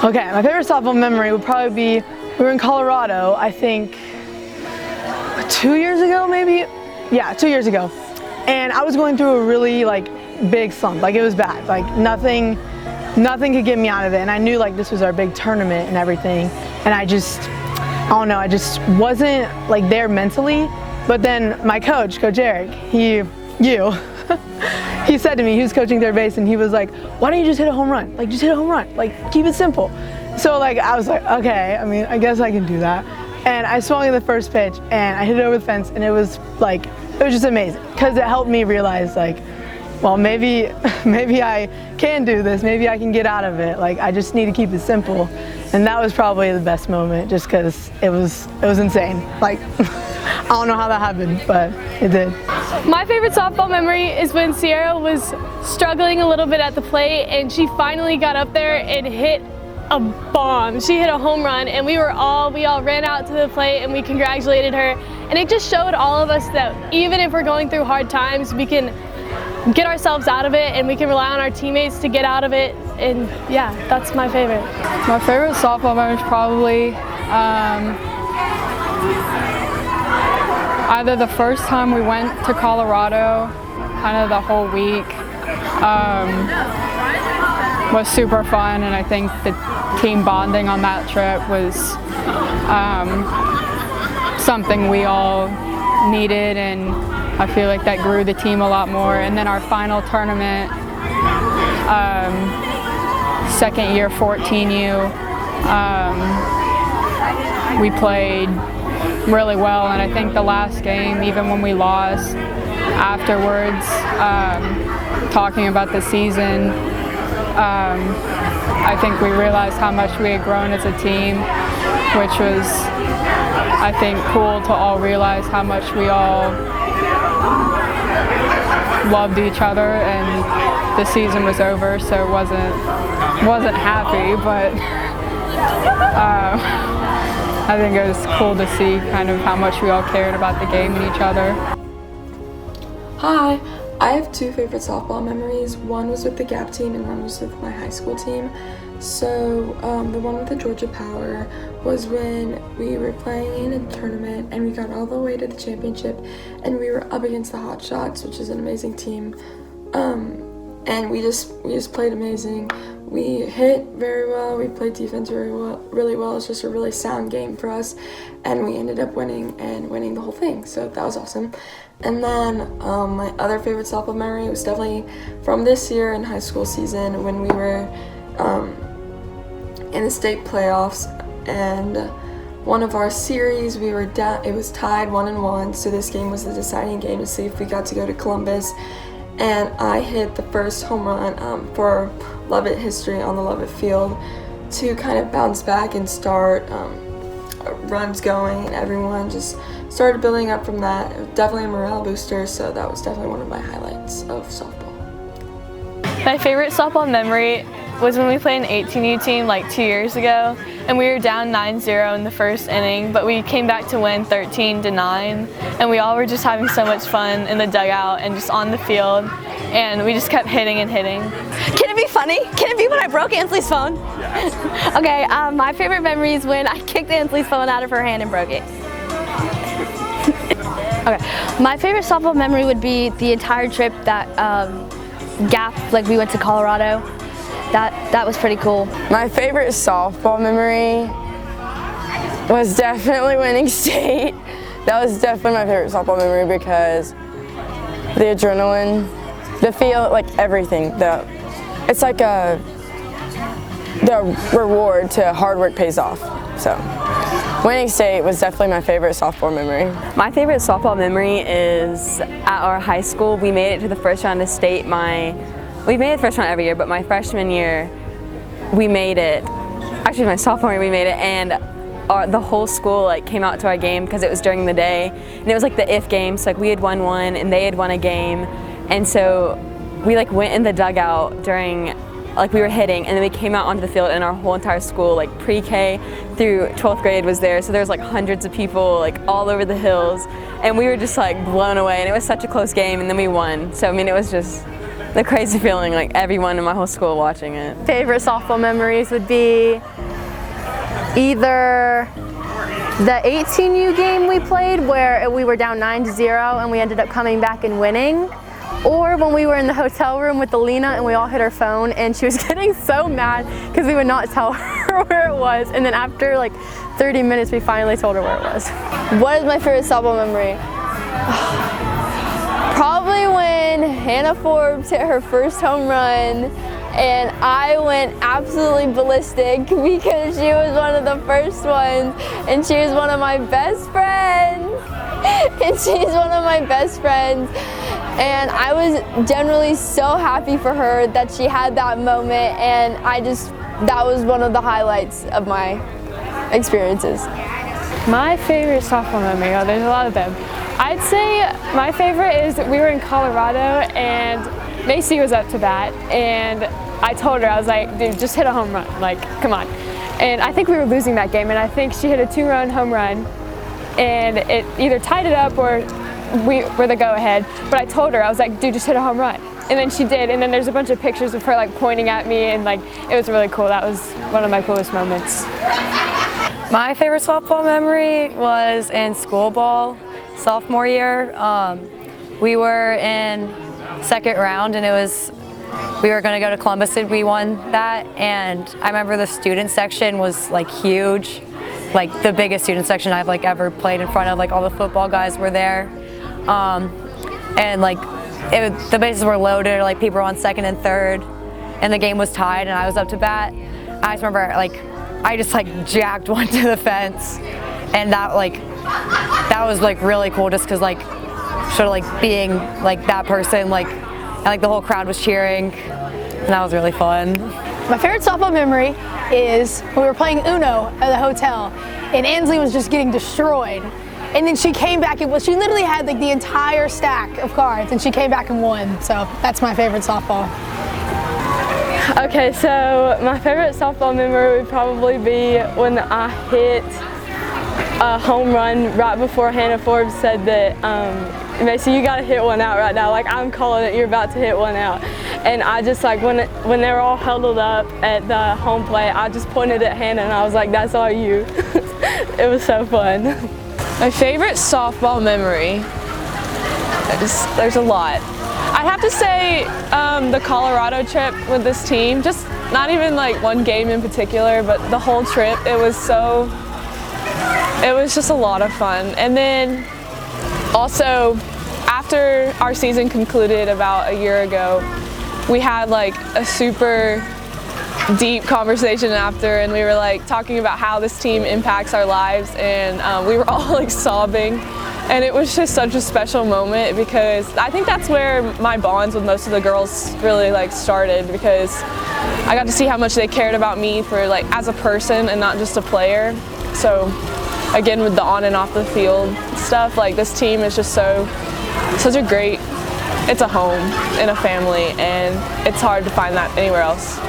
Okay, my favorite softball memory would probably be, we were in Colorado, I think 2 years ago maybe? Yeah, 2 years ago. And I was going through a really big slump, it was bad, nothing could get me out of it. And I knew this was our big tournament and everything. And I just wasn't there mentally. But then my coach, Coach Eric, he said to me, he was coaching third base, and he was like, why don't you just hit a home run? Just hit a home run, keep it simple. So I was like, okay, I guess I can do that. And I swung in the first pitch, and I hit it over the fence, and it was just amazing, because it helped me realize well, maybe I can do this, maybe I can get out of it, I just need to keep it simple. And that was probably the best moment, just because it was insane. I don't know how that happened, but it did. My favorite softball memory is when Sierra was struggling a little bit at the plate, and she finally got up there and hit a bomb. She hit a home run, and we all ran out to the plate and we congratulated her. And it just showed all of us that even if we're going through hard times, we can get ourselves out of it, and we can rely on our teammates to get out of it. And yeah, that's my favorite. My favorite softball memory is probably either the first time we went to Colorado, kind of the whole week, was super fun, and I think the team bonding on that trip was something we all needed, and I feel like that grew the team a lot more. And then our final tournament, second year 14U, we played really well, and I think the last game, even when we lost, afterwards, talking about the season, I think we realized how much we had grown as a team, which was, I think, cool to all realize how much we all loved each other. And the season was over, so it wasn't happy, but I think it was cool to see kind of how much we all cared about the game and each other. Hi, I have two favorite softball memories. One was with the GAP team and one was with my high school team. So the one with the GA Power was when we were playing in a tournament and we got all the way to the championship, and we were up against the Hot Shots, which is an amazing team. And we just played amazing. We hit very well, we played defense really well. It was just a really sound game for us, and we ended up winning the whole thing, so that was awesome. And then my other favorite softball memory was definitely from this year in high school season when we were in the state playoffs, and one of our series we were down, it was tied 1-1, so this game was the deciding game to see if we got to go to Columbus. And I hit the first home run for Lovett history on the Lovett field to kind of bounce back and start runs going, and everyone just started building up from that. It was definitely a morale booster, so that was definitely one of my highlights of softball. My favorite softball memory was when we played an 18U team 2 years ago, and we were down 9-0 in the first inning, but we came back to win 13-9, and we all were just having so much fun in the dugout and just on the field, and we just kept hitting and hitting. Can it be funny? Can it be when I broke Ansley's phone? Yes. Okay, my favorite memory is when I kicked Ansley's phone out of her hand and broke it. Okay, my favorite softball memory would be the entire trip that GAP, we went to Colorado. That was pretty cool. My favorite softball memory was definitely winning state. That was definitely my favorite softball memory because the adrenaline, the feel, everything. It's like the reward to hard work pays off. So winning state was definitely my favorite softball memory. My favorite softball memory is at our high school. We made it to the first round of state. We made it the first round every year, but my freshman year, we made it. Actually, my sophomore year, we made it, and the whole school came out to our game because it was during the day, and it was the if game. So we had won one, and they had won a game, and so we went in the dugout during, we were hitting, and then we came out onto the field, and our whole entire school, pre-K through 12th grade was there. So there was hundreds of people all over the hills, and we were just blown away, and it was such a close game, and then we won. So I mean, it was the crazy feeling, like everyone in my whole school watching it. Favorite softball memories would be either the 18U game we played where we were down 9-0 and we ended up coming back and winning, or when we were in the hotel room with Alina and we all hit our phone and she was getting so mad because we would not tell her where it was, and then after like 30 minutes we finally told her where it was. What is my favorite softball memory? Probably when Hannah Forbes hit her first home run and I went absolutely ballistic because she was one of the first ones and she was one of my best friends. And she's one of my best friends. And I was generally so happy for her that she had that moment, and that was one of the highlights of my experiences. My favorite softball memory, oh, there's a lot of them. I'd say my favorite is that we were in Colorado and Macy was up to bat, and I told her, I was like, dude, just hit a home run, like, come on. And I think we were losing that game, and I think she hit a 2-run home run, and it either tied it up or we were the go-ahead. But I told her, I was like, dude, just hit a home run. And then she did, and then there's a bunch of pictures of her like pointing at me, and like, it was really cool. That was one of my coolest moments. My favorite softball memory was in school ball, sophomore year. We were in second round, and we were going to go to Columbus, and we won that. And I remember the student section was like huge, like the biggest student section I've like ever played in front of. Like all the football guys were there, and like the bases were loaded. Like people were on second and third, and the game was tied, and I was up to bat. I just remember like I just like jacked one to the fence, and that was like really cool, just because like sort of like being like that person, like, and like the whole crowd was cheering, and that was really fun. My favorite softball memory is when we were playing Uno at the hotel and Ansley was just getting destroyed. And then she came back and she literally had like the entire stack of cards and she came back and won. So that's my favorite softball. Okay, so my favorite softball memory would probably be when I hit a home run right before Hannah Forbes said that, Macy, you gotta hit one out right now. Like, I'm calling it, you're about to hit one out. And I just like, when they were all huddled up at the home plate, I just pointed at Hannah and I was like, that's all you. It was so fun. My favorite softball memory, there's a lot. I'd have to say the Colorado trip with this team, just not even like one game in particular, but the whole trip, it was just a lot of fun. And then also, after our season concluded about a year ago, we had like a super deep conversation after, and we were like talking about how this team impacts our lives, and we were all like sobbing, and it was just such a special moment because I think that's where my bonds with most of the girls really like started, because I got to see how much they cared about me for like as a person and not just a player. So again, with the on and off the field stuff, like this team is just such a great, it's a home and a family, and it's hard to find that anywhere else.